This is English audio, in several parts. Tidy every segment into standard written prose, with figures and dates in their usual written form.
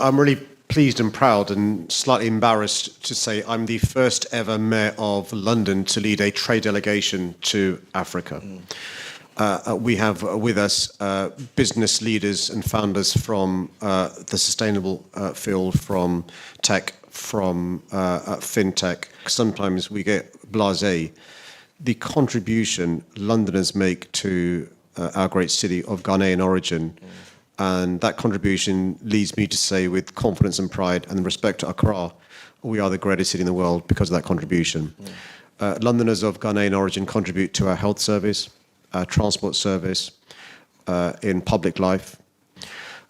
I'm really pleased and proud and slightly embarrassed to say I'm the first ever mayor of London to lead a trade delegation to Africa. We have with us business leaders and founders from the sustainable field, from tech, from fintech. Sometimes we get blasé. The contribution Londoners make to our great city of Ghanaian origin, and that contribution leads me to say with confidence and pride and respect to Accra, we are the greatest city in the world because of that contribution. Londoners of Ghanaian origin contribute to our health service, our transport service, in public life.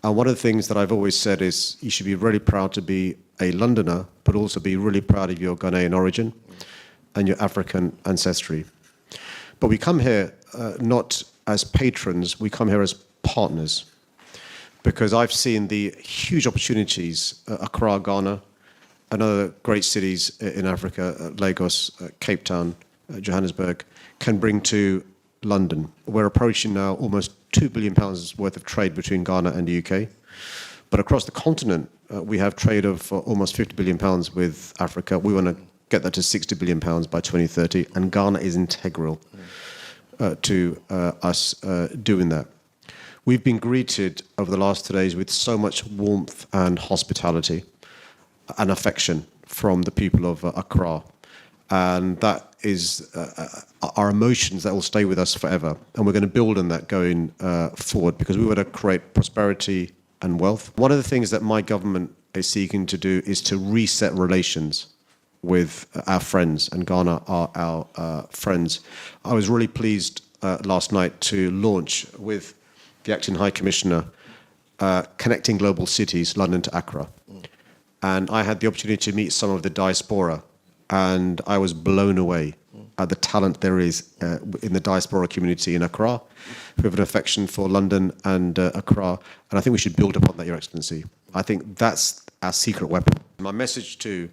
And one of the things that I've always said is you should be really proud to be a Londoner, but also be really proud of your Ghanaian origin and your African ancestry. But we come here not as patrons, we come here as partners, because I've seen the huge opportunities Accra, Ghana, and other great cities in Africa, Lagos, Cape Town, Johannesburg, can bring to London. We're approaching now almost £2 billion worth of trade between Ghana and the UK. But across the continent, we have trade of almost £50 billion with Africa. We want to get that to £60 billion by 2030, and Ghana is integral to us doing that. We've been greeted over the last 2 days with so much warmth and hospitality and affection from the people of Accra. And that is our emotions that will stay with us forever. And we're going to build on that going forward, because we want to create prosperity and wealth. One of the things that my government is seeking to do is to reset relations with our friends, and Ghana are our friends. I was really pleased last night to launch with the Acting High Commissioner, Connecting Global Cities, London to Accra. And I had the opportunity to meet some of the diaspora, and I was blown away at the talent there is in the diaspora community in Accra. We have an affection for London and Accra, and I think we should build upon that, Your Excellency. I think that's our secret weapon. My message to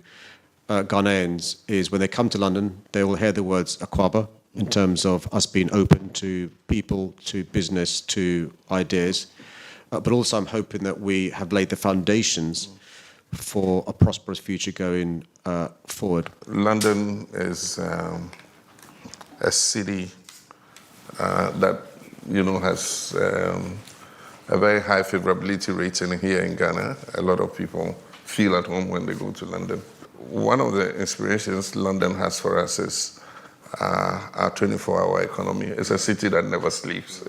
Ghanaians is when they come to London, they will hear the words Akwaba, in terms of us being open to people, to business, to ideas. But also I'm hoping that we have laid the foundations for a prosperous future going forward. London is a city that, has a very high favorability rating here in Ghana. A lot of people feel at home when they go to London. One of the inspirations London has for us is our 24-hour economy. It's a city that never sleeps.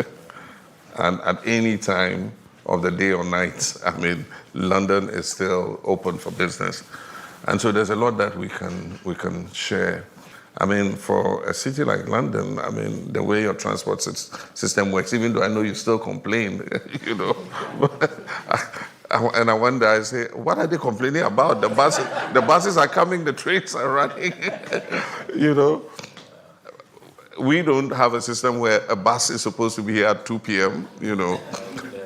And at any time of the day or night, London is still open for business. And so there's a lot that we can share. For a city like London, the way your transport system works, even though I know you still complain, and I wonder, I say, what are they complaining about? The buses are coming, the trains are running, We don't have a system where a bus is supposed to be here at 2 p.m.,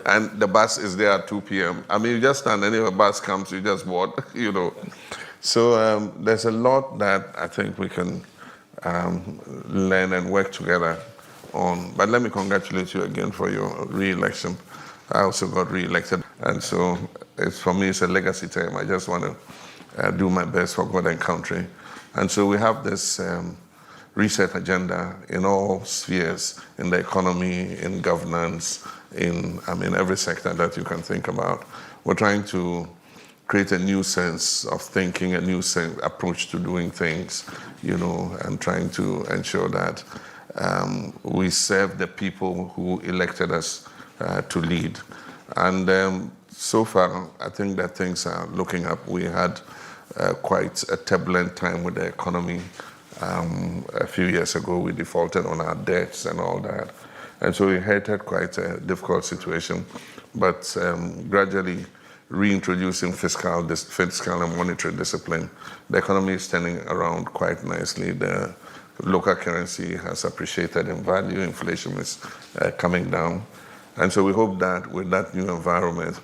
and the bus is there at 2 p.m. You just stand, and if a bus comes, you just board, So there's a lot that I think we can learn and work together on. But let me congratulate you again for your re-election. I also got re-elected, and so for me, it's a legacy term. I just want to do my best for God and country. And so we have this reset agenda in all spheres, in the economy, in governance, in every sector that you can think about. We're trying to create a new sense of thinking, a new approach to doing things, and trying to ensure that we serve the people who elected us to lead. And so far, I think that things are looking up. We had quite a turbulent time with the economy. A few years ago, we defaulted on our debts and all that. And so we inherited quite a difficult situation. But gradually reintroducing fiscal and monetary discipline, the economy is turning around quite nicely. The local currency has appreciated in value. Inflation is coming down. And so we hope that with that new environment,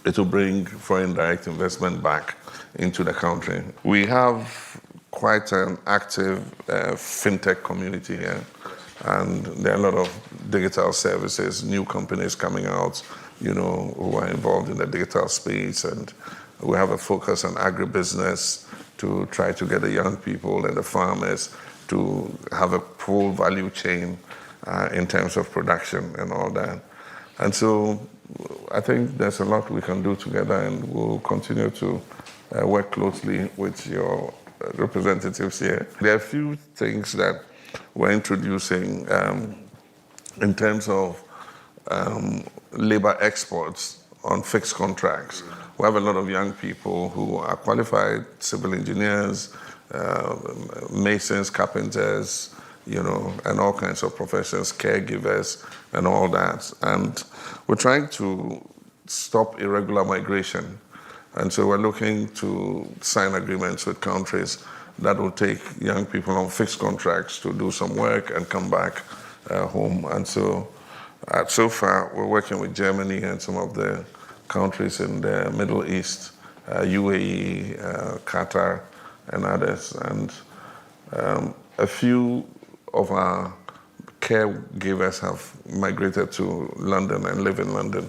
it will bring foreign direct investment back into the country. We have quite an active fintech community here, and there are a lot of digital services, new companies coming out, who are involved in the digital space, and we have a focus on agribusiness to try to get the young people and the farmers to have a full value chain in terms of production and all that. And so I think there's a lot we can do together, and we'll continue to work closely with your representatives here. There are a few things that we're introducing in terms of labor exports on fixed contracts. We have a lot of young people who are qualified civil engineers, masons, carpenters, and all kinds of professions, caregivers, and all that. And we're trying to stop irregular migration. And so we're looking to sign agreements with countries that will take young people on fixed contracts to do some work and come back home. And so far, we're working with Germany and some of the countries in the Middle East, UAE, Qatar, and others. And a few of our caregivers have migrated to London and live in London.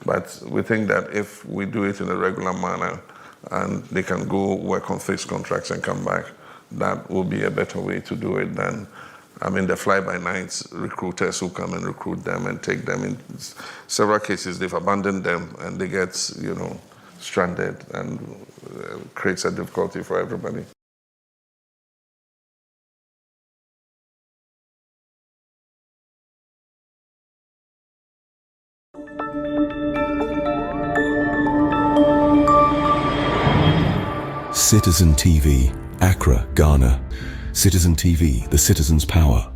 But we think that if we do it in a regular manner and they can go work on fixed contracts and come back, that will be a better way to do it than, the fly-by-nights recruiters who come and recruit them and take them. In several cases, they've abandoned them and they get, stranded, and creates a difficulty for everybody. Citizen TV, Accra, Ghana. Citizen TV, the citizen's power.